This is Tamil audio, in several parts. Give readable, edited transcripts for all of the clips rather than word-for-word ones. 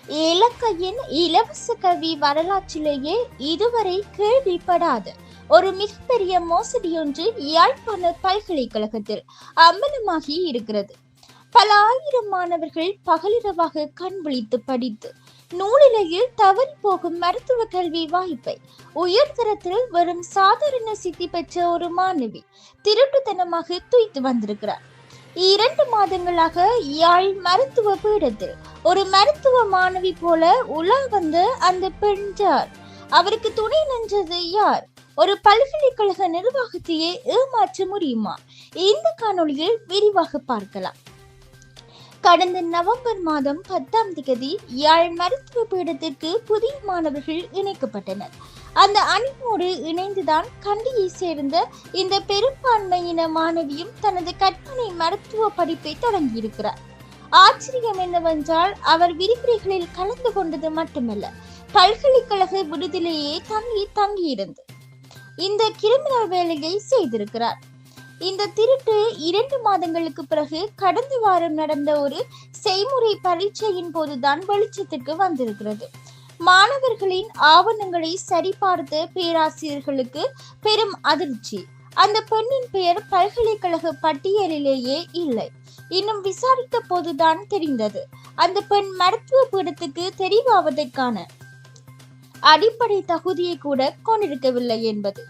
இலங்கையின் இலவச கல்வி வரலாற்றிலேயே இதுவரை கேள்விப்படாத ஒரு மிகப்பெரிய மோசடியொன்று யாழ்ப்பாண பல்கலைக்கழகத்தில் அம்பலமாகி இருக்கிறது. பல ஆயிரம் மாணவர்கள் பகலிரவாக கண் விழித்து படித்து நூலிலையில் தவறி போகும் மருத்துவ கல்வி வாய்ப்பை உயர்தரத்தில் வரும் சாதாரண சித்தி பெற்ற ஒரு மாணவி திருட்டுத்தனமாக தூய்த்து வந்திருக்கிறார். 2 மாதங்களாக யாழ் மருத்துவ பீடத்தில் ஒரு மருத்துவ மாணவி போல உலா வந்த அந்த பெண் யார்? அவருக்கு துணை நின்றது யார்? ஒரு பல்கலைக்கழக நிர்வாகத்தையே ஏமாற்ற முடியுமா? இந்த காணொளியில் விரிவாக பார்க்கலாம். கடந்த நவம்பர் மாதம் 10ஆம் தேதி யாழ் மருத்துவ பீடத்திற்கு புதிய மாணவர்கள் இணைக்கப்பட்டனர். அந்த அணியோடு இணைந்துதான் கண்டியை சேர்ந்த இந்த பெரும்பான்மையின மாணவியும் தனது கற்பனை மருத்துவ படிப்பை தொடங்கியிருக்கிறார். ஆச்சரியம் என்னவென்றால், அவர் விரிவுரைகளில் கலந்து கொண்டது மட்டுமல்ல, பல்கலைக்கழக விடுதலையே தங்கியிருந்து இந்த கிரிமினல் வேலையை செய்திருக்கிறார். இந்த திருட்டு 2 மாதங்களுக்கு பிறகு கடந்த வாரம் நடந்த ஒரு செய்முறை பரீட்சையின் போதுதான் வெளிச்சத்திற்கு வந்திருக்கிறது. மாணவர்களின் ஆவணங்களை சரிபார்த்த பேராசிரியர்களுக்கு பெரும் அதிர்ச்சி. அந்த பெண்ணின் பெயர் பல்கலைக்கழக பட்டியலிலேயே இல்லை. இன்னும் விசாரித்த போதுதான் தெரிந்தது அந்த பெண் மருத்துவ பீடத்துக்கு தெரிவாவதற்கான அடிப்படை தகுதியை கூட கொண்டிருக்கவில்லை என்பது.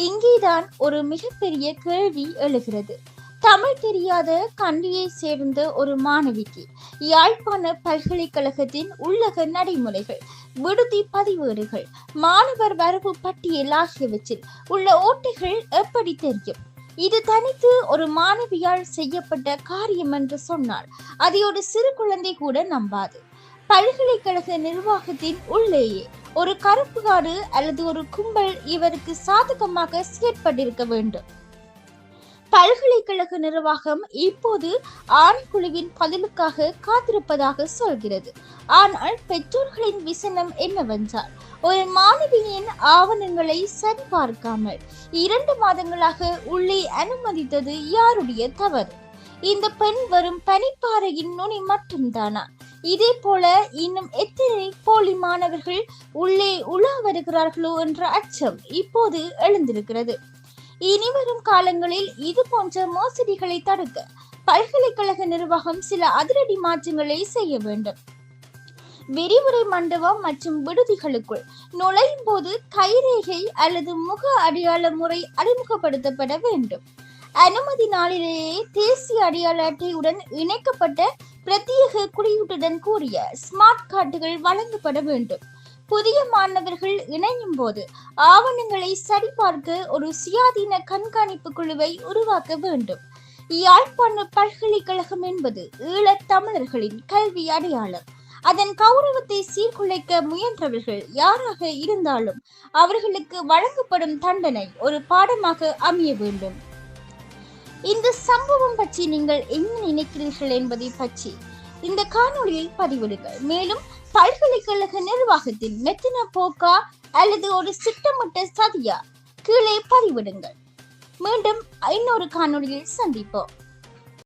இங்கேதான் ஒரு மிகப்பெரிய கேள்வி எழுகிறது. தமிழ் தெரியாத கண்டியை சேர்ந்த ஒரு மாணவிக்கு யாழ்ப்பாண பல்கலைக்கழகத்தின் உள்ளக நடைமுறைகள், விடுதி பதிவேடுகள், மாணவர் வரவு பட்டியல் ஆகியவற்றில் உள்ள ஓட்டைகள் எப்படி தெரியும்? இது தனித்து ஒரு மாணவியால் செய்யப்பட்ட காரியம் என்று சொன்னால் அதை ஒரு சிறு குழந்தை கூட நம்பாது. பல்கலைக்கழக நிர்வாகத்தின் உள்ளேயே ஒரு கருப்பு காடு அல்லது ஒரு கும்பல் இவருக்கு சாதகமாக செயற்பட்டிருக்க வேண்டும். பல்கலைக்கழக நிர்வாகம் இப்போது ஆணைக்குழுவின் பதிலுக்காக காத்திருப்பதாக சொல்கிறது. ஆனால் பெற்றோர்களின் விசனம் என்னவென்றால், ஒரு மாணவியின் ஆவணங்களை சரிபார்க்காமல் 2 மாதங்களாக உள்ளே அனுமதித்தது யாருடைய தவறு? இந்த பெண் வரும் பனிப்பாறையின் நுனி மட்டும்தானா? இதே போல இன்னும் எத்தனை போலி மாணவர்கள் உள்ளே உலா வருகிறார்களோ என்ற அச்சம் இப்போது எழுந்திருக்கிறது. இனிவரும் காலங்களில் இது போன்ற மோசடிகளை தடுக்க பல்கலைக்கழக நிர்வாகம் சில அதிரடி மாற்றங்களை செய்ய வேண்டும். விரிவுரை மண்டபம் மற்றும் விடுதிகளுக்குள் நுழையும் போது கைரேகை அல்லது முக அடையாள முறை அறிமுகப்படுத்தப்பட வேண்டும். அனுமதி நாளிலேயே தேசிய அடையாள அட்டையுடன் இணைக்கப்பட்ட பிரத்யேக குறியீட்டுடன் கூடிய ஸ்மார்ட் கார்டுகள் வழங்கப்பட வேண்டும். புதிய மாணவர்கள் இணையும் போது ஆவணங்களை சரிபார்க்க ஒரு சுயாதீன கண்காணிப்பு குழுவை உருவாக்க வேண்டும். யாழ்ப்பாண பல்கலைக்கழகம் என்பது ஈழத் தமிழர்களின் கல்வி அடையாளம். அதன் கௌரவத்தை சீர்குலைக்க முயன்றவர்கள் யாராக இருந்தாலும் அவர்களுக்கு வழங்கப்படும் தண்டனை ஒரு பாடமாக அமைய வேண்டும். இந்த சம்பவம் பற்றி நீங்கள் என்ன நினைக்கிறீர்கள் என்பதை பற்றி இந்த காணொளியில் பதிவிடுங்கள். மேலும் பல்கலைக்கழக நிர்வாகத்தின் மெத்தன போக்கா அல்லது ஒரு திட்டமிட்ட சதியா கீழே பதிவிடுங்கள். மீண்டும் இன்னொரு காணொளியில் சந்திப்போம்.